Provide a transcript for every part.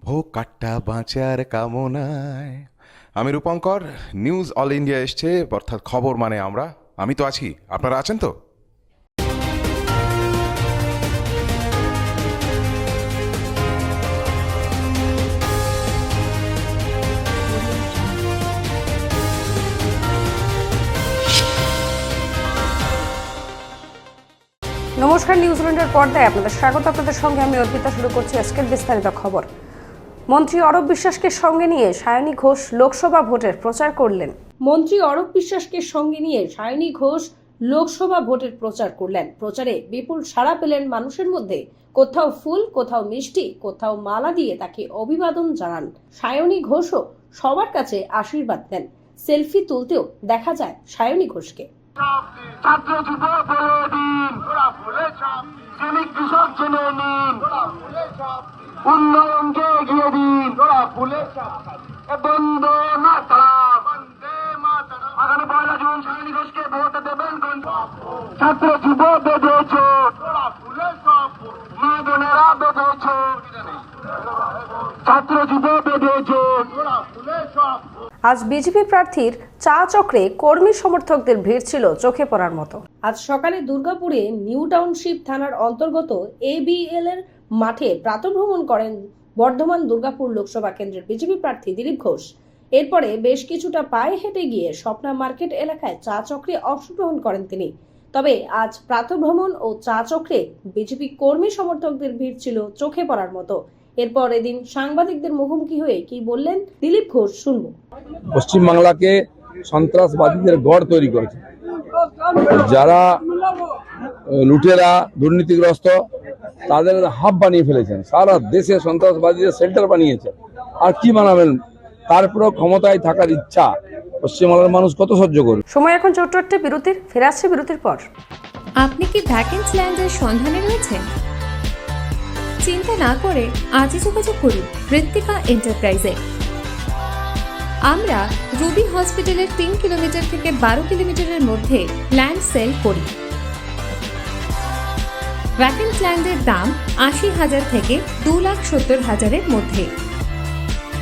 ভোগ কাট্টা বাঁচার কামনায়। আমি রূপঙ্কর, নিউজ অল ইন্ডিয়া এসছে, অর্থাৎ খবর মানে আমি তো আছি, আপনারা আছেন তো? নমস্কার, নিউজিল্যান্ডের পর্দায় আপনাদের স্বাগত। আপনাদের সঙ্গে আমি অর্পিতা। শুরু করছি আজকের বিস্তারিত খবর। মন্ত্রী অরূপ বিশ্বাসকে সঙ্গে নিয়ে সায়নী ঘোষ লোকসভা ভোটের প্রচার করলেন। মন্ত্রী অরূপ বিশ্বাসকে সঙ্গে নিয়ে সায়নী ঘোষ লোকসভা ভোটের প্রচার করলেন। প্রচারে বিপুল সাড়া পেলেন মানুষের মধ্যে। কোথাও ফুল, কোথাও মিষ্টি, কোথাও মালা দিয়ে তাকে অভিবাদন জানান। সায়নী ঘোষও সবার কাছে আশীর্বাদ দেন। সেলফি তুলতেও দেখা যায় সায়নী ঘোষকে। ছাত্র যুব বলে দিন, শ্রমিক কৃষক জেনে নিন, উন্নয়নকে এগিয়ে দিন, বন্দে মাতরম। আগামী 1 জুন সায়নী ঘোষকে ভোট দেবেন। ছাত্র যুব বেঁধেছ, মা বোনেরা বেঁধেছ, ছাত্র যুব বেঁধেছ। আজ বিজেপি প্রার্থীর চা চক্রে কর্মী সমর্থকদের ভিড় ছিল চোখে পড়ার মতো। আজ সকালে দুর্গাপুরে নিউ টাউনশিপ থানার অন্তর্গত ABL এর মাঠে প্রাতঃভ্রমণ করেন বর্ধমান দুর্গাপুর লোকসভা কেন্দ্রের বিজেপি প্রার্থী দিলীপ ঘোষ। এরপরে বেশ কিছুটা পায়ে হেঁটে গিয়ে স্বপ্না মার্কেট এলাকায় চা চক্রে অংশগ্রহণ করেন তিনি। তবে আজ প্রাতঃভ্রমণ ও চা চক্রে বিজেপি কর্মী সমর্থকদের ভিড় ছিল চোখে পড়ার মতো। এরপর এদিন সাংবাদিকদের মুখোমুখি হয়ে কি বললেন দিলীপ ঘোষ শুনবো। পশ্চিমবাংলাকে সন্ত্রাসবাদীদের গড় তৈরি করেছে, যারা লুটেরা দুর্নীতিগ্রস্ত তাদের হাব বানিয়ে ফেলেছেন, সারা দেশে সন্ত্রাসবাদীদের সেন্টার বানিয়েছে। আর কি বানাবেন? তারপরেও ক্ষমতায় থাকার ইচ্ছা পশ্চিমবাংলার মানুষ কত সহ্য করবে। সময় এখন ছোট্ট একটা বিরতির। ফিরে আসছে বিরতির পর। আপনি কি ভ্যাকেন্সি ল্যান্ডের সন্ধানে রয়েছেন? চিন্তা না করে আজই যোগাযোগ করুন ঋত্বিকা এন্টারপ্রাইজে। আমরা রুবি হসপিটালের 3 কিলোমিটার থেকে 12 কিলোমিটারের মধ্যে ল্যান্ড সেল করি। ভ্যাকেন্সি ল্যান্ডের দাম 80,000 থেকে 2,70,000-এর মধ্যে।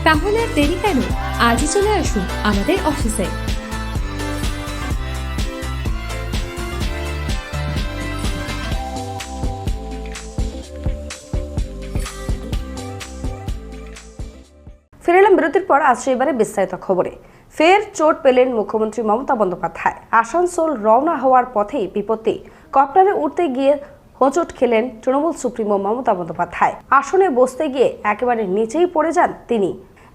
তাহলে আর দেরি কেন? আজই চলে আসুন আমাদের অফিসে। ফিরে এলাম বিরতির পর। আসছে এবারে বিস্তারিত খবরে। ফের চোট পেলেন মুখ্যমন্ত্রী মমতা বন্দ্যোপাধ্যায়। আসানসোল রওনা হওয়ার পথেই বিপত্তি। কপ্টারে উঠতে গিয়ে হোঁচট খেলেন তৃণমূল সুপ্রিমো মমতা বন্দ্যোপাধ্যায়। আসনে বসতে গিয়ে একেবারে নিচেই পড়ে যান তিনি।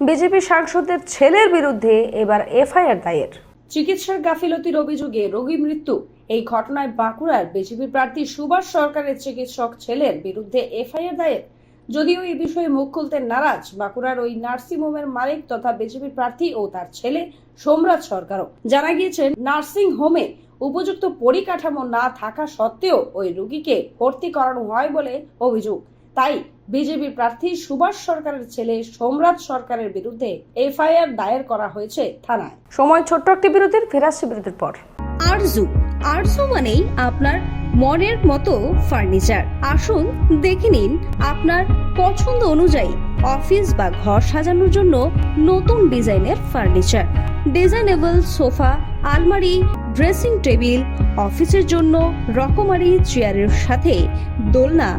বিজেপি সাংসদের ছেলের বিরুদ্ধে এবার FIR দায়ের। চিকিৎসার গাফিলতির অভিযোগে রোগী মৃত্যু। এই ঘটনায় বাঁকুড়ার বিজেপি প্রার্থী সুভাষ সরকারের চিকিৎসক ছেলের বিরুদ্ধে FIR দায়ের। যদিও এই বিষয়ে মুখ খুলতে নারাজ বাঁকুড়ার ওই নার্সিং হোমের মালিক তথা বিজেপি প্রার্থী ও তার ছেলে সোমরাজ সরকারও। জানা গিয়েছে, নার্সিং হোমে উপযুক্ত পরিকাঠামো না থাকা সত্ত্বেও ওই রোগীকে ভর্তি করানো হয় বলে অভিযোগ। তাই বিজেপি প্রার্থী সুভাষ সরকারের ছেলে সোমরাজ সরকারের বিরুদ্ধে FIR দায়ের করা হয়েছে থানায়। সময় ছোট্ট একটি বিরতির। ফিরে আসছে বিরতির পর। আরজু মানেই আপনার মনের মতো ফার্নিচার। আসুন দেখে নিন আপনার পছন্দ অনুযায়ী অফিস বা ঘর সাজানোর জন্য নতুন ডিজাইনের ফার্নিচার। ডিজাইনেবল সোফা, আলমারি, ড্রেসিং টেবিল, অফিসের জন্য রকমারি চেয়ারের সাথে দোলনা,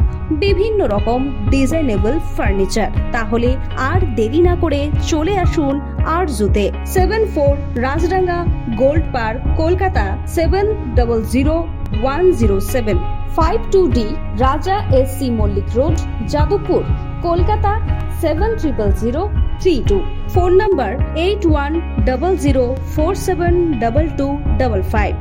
বিভিন্ন রকম ডিজাইনেবল ফার্নিচার। তাহলে আর দেরি না করে চলে আসুন আরজুতে। 74 Rajdanga Gold Park, Kolkata 700107। 52D Raja SC Mallick Road, Jadavpur, Kolkata 700032। Phone number 8100472255,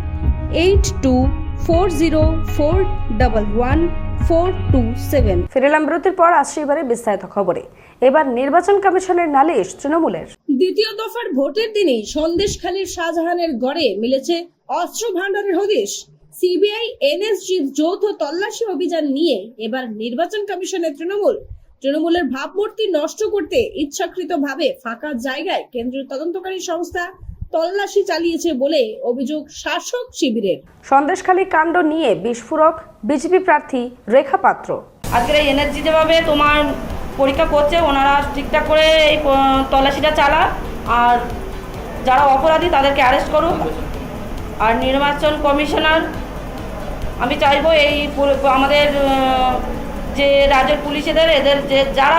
8240411427। ফিরে এলাম বিরতির পর। আসছে এবারে বিস্তারিত খবরে। এবার নির্বাচন কমিশনের নালিশ তৃণমূলের। দ্বিতীয় দফার ভোটের দিনেই সন্দেশখালীর শাহজাহানের গড়ে মিলেছে অস্ত্র ভান্ডারের হদিশ। CBI NSG যৌথ তল্লাশি অভিযান নিয়ে এবার নির্বাচন কমিশনের তৃণমূলের ভাবমূর্তি নষ্ট করতে ইচ্ছাকৃতভাবে ফাঁকা জায়গায় কেন্দ্রীয় তদন্তকারী সংস্থা তল্লাশি চালিয়েছে বলে অভিযোগ শাসক শিবিরের। সন্দেশখালী কাণ্ড নিয়ে বিস্ফোরক বিজেপি প্রার্থী রেখা পাত্র। আজকের এই এনার্জি যেভাবে তোমার পরীক্ষা করছে, ওনারা ঠিকঠাক করে এই তল্লাশিটা চালাক, আর যারা অপরাধী তাদেরকে অ্যারেস্ট করুক। আর নির্বাচন কমিশনার, আমি চাইবো এই আমাদের যে রাজ্যের পুলিশেদের এদের যে যারা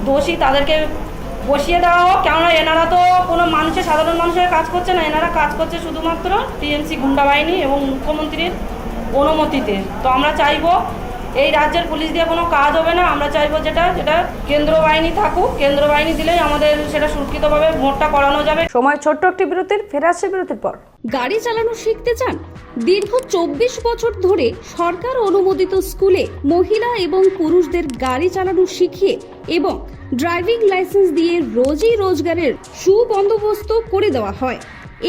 দোষী তাদেরকে বসিয়ে দেওয়া হোক। কেননা এনারা তো কোনো সাধারণ মানুষের কাজ করছে না, এনারা কাজ করছে শুধুমাত্র টিএমসি গুন্ডা বাহিনী এবং মুখ্যমন্ত্রীর অনুমতিতে। তো আমরা চাইবো এই রাজ্যের পুলিশ দিয়ে কোনো কাজ হবে না, আমরা চাইবো যেটা কেন্দ্র বাহিনী থাকুক, কেন্দ্র বাহিনী দিলেই আমাদের সেটা সুরক্ষিতভাবে ভোটটা করানো যাবে। সময় ছোট্ট একটি বিরতির, ফিরে আসছে বিরতির পর। গাড়ি চালানো শিখতে চান? দীর্ঘ 24 বছর ধরে সরকার অনুমোদিত স্কুলে মহিলা এবং পুরুষদের গাড়ি চালানো শিখিয়ে এবং ড্রাইভিং লাইসেন্স দিয়ে রোজই রোজগারের সুবন্দোবস্ত করে দেওয়া হয়।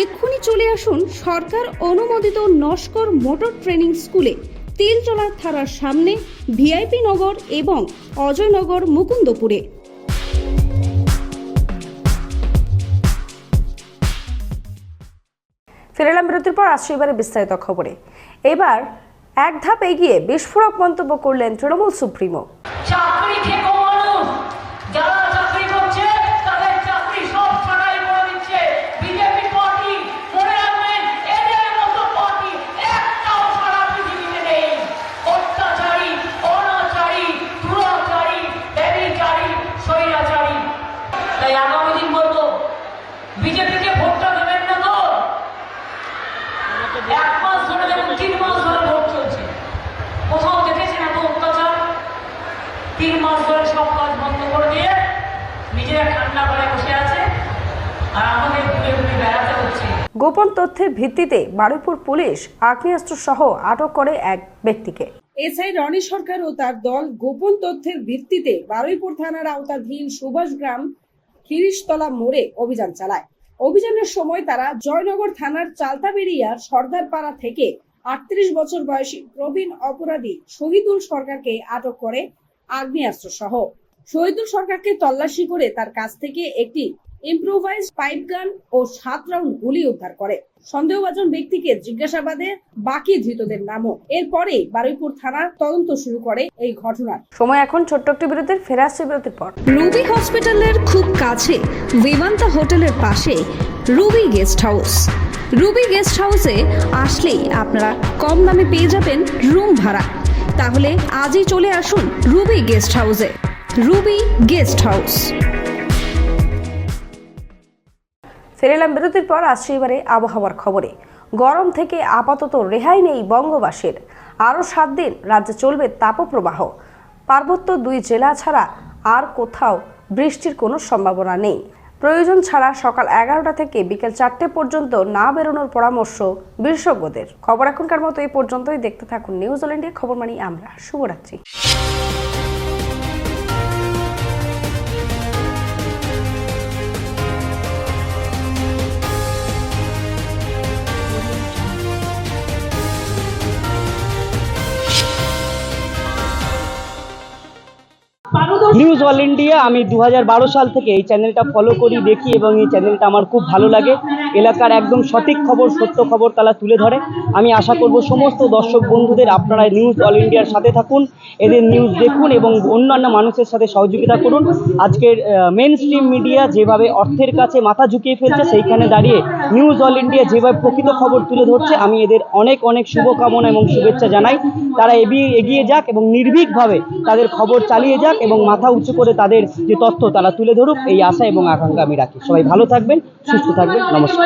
এক্ষুনি চলে আসুন সরকার অনুমোদিত নস্কর মোটর ট্রেনিং স্কুলে, তেলচলা থানার সামনে, ভিআইপি নগর এবং অজয়নগর, মুকুন্দপুরে। ফিরে এলাম বিরতির পর, আসছে এবারে বিস্তারিত খবরে। এবার এক ধাপ এগিয়ে বিস্ফোরক মন্তব্য করলেন তৃণমূল সুপ্রিমো। চাকরি থেকে মানুষ যারা চাকরি করছে তাদের চাকরি সব ছাড়াই করে দিচ্ছে বিজেপি পার্টি। মনে রাখবেন, এদের মতো পার্টি একটাও সারা পৃথিবীতে নেই। অত্যাচারী, অনাচারী, দুরাচারী, ব্যভিচারী, স্বৈরাচারী। তাই আগামী দিন বলবো, বিজেপিকে ভোটটা দেবেন না তো। 1 মাস ধরে দেখুন, 3 মাস ধরে ভোট চলছে, কোথাও দেখেছেন এত অত্যাচার? 3 মাস ধরে সব কাজ বন্ধ করে দিয়ে নিজেরা ঠান্ডা করে বসে আছে, আর আমাদের ঘুরে ঘুরে বেড়াতে হচ্ছে। গোপন তথ্যের ভিত্তিতে বারুইপুর পুলিশ আগ্নেয়াস্ত্র সহ আটক করে এক ব্যক্তিকে। এসআই রনি সরকার ও তার দল গোপন তথ্যের ভিত্তিতে বারুইপুর থানার আওতাধীন সুভাষগ্রাম খিরিশতলা মোড়ে অভিযান চালায়। অভিযানের সময় তারা জয়নগর থানার চালতাবেড়িয়া সর্দারপাড়া থেকে 38 বছর বয়সী প্রবীণ অপরাধী শহীদুল সরকারকে আটক করে আগ্নেয়াস্ত্র সহ। শহীদুল সরকারকে তল্লাশি করে তার কাছ থেকে একটি ইম্প্রোভাইজড পাইপ গান ও 7 রাউন্ড গুলি উদ্ধার করে। সন্দেহভাজন ব্যক্তিকে জিজ্ঞাসাবাদে বাকি ধৃতদের নামও। এরপরে বারুইপুর থানা তদন্ত শুরু করে এই ঘটনার। সময় এখন ছোট্ট একটি বিরতির, ফিরে আসছে বিরতির পর। রুবি হসপিটালের খুব কাছে, বিমান্তা হোটেলের পাশে Ruby guest house. Ruby guest হাউসে আসলেই আপনারা কম দামে পেয়ে যাবেন রুম ভাড়া। তাহলে আজই চলে আসুন রুবি গেস্ট হাউসে। Ruby guest house. ফিরে এলাম বিরতির পর, আসছে এবারে আবহাওয়ার খবরে। গরম থেকে আপাতত রেহাই নেই বঙ্গবাসীর। আরও 7 দিন রাজ্যে চলবে তাপপ্রবাহ। পার্বত্য 2 জেলা ছাড়া আর কোথাও বৃষ্টির কোনো সম্ভাবনা নেই। প্রয়োজন ছাড়া সকাল 11টা থেকে বিকেল 4টে পর্যন্ত না বেরোনোর পরামর্শ বিশেষজ্ঞদের। খবর এখনকার মতো এই পর্যন্তই। দেখতে থাকুন নিউজ অল ইন্ডিয়া। খবর মানি আমরা। শুভরাত্রি। নিউজ অল ইন্ডিয়া, আমি 2012 সাল থেকে এই চ্যানেলটা ফলো করি, দেখি এবং এই চ্যানেলটা আমার খুব ভালো লাগে। এলাকার একদম সঠিক খবর, সত্য খবর তারা তুলে ধরে। আমি আশা করব সমস্ত দর্শক বন্ধুদের আপনারা নিউজ অল ইন্ডিয়ার সাথে থাকুন, এদের নিউজ দেখুন এবং অন্যান্য মানুষের সাথে সহযোগিতা করুন। আজকের মেন স্ট্রিম মিডিয়া যেভাবে অর্থের কাছে মাথা ঝুঁকিয়ে ফেলছে, সেইখানে দাঁড়িয়ে নিউজ অল ইন্ডিয়া যেভাবে প্রকৃত খবর তুলে ধরছে, আমি এদের অনেক অনেক শুভকামনা এবং শুভেচ্ছা জানাই। তারা এগিয়ে যাক এবং নির্ভীকভাবে তাদের খবর চালিয়ে যাক এবং মাথা উঁচু করে তাদের যে তথ্য তারা তুলে ধরুক, এই আশা এবং আকাঙ্ক্ষা আমি রাখি। সবাই ভালো থাকবেন, সুস্থ থাকবেন। নমস্কার।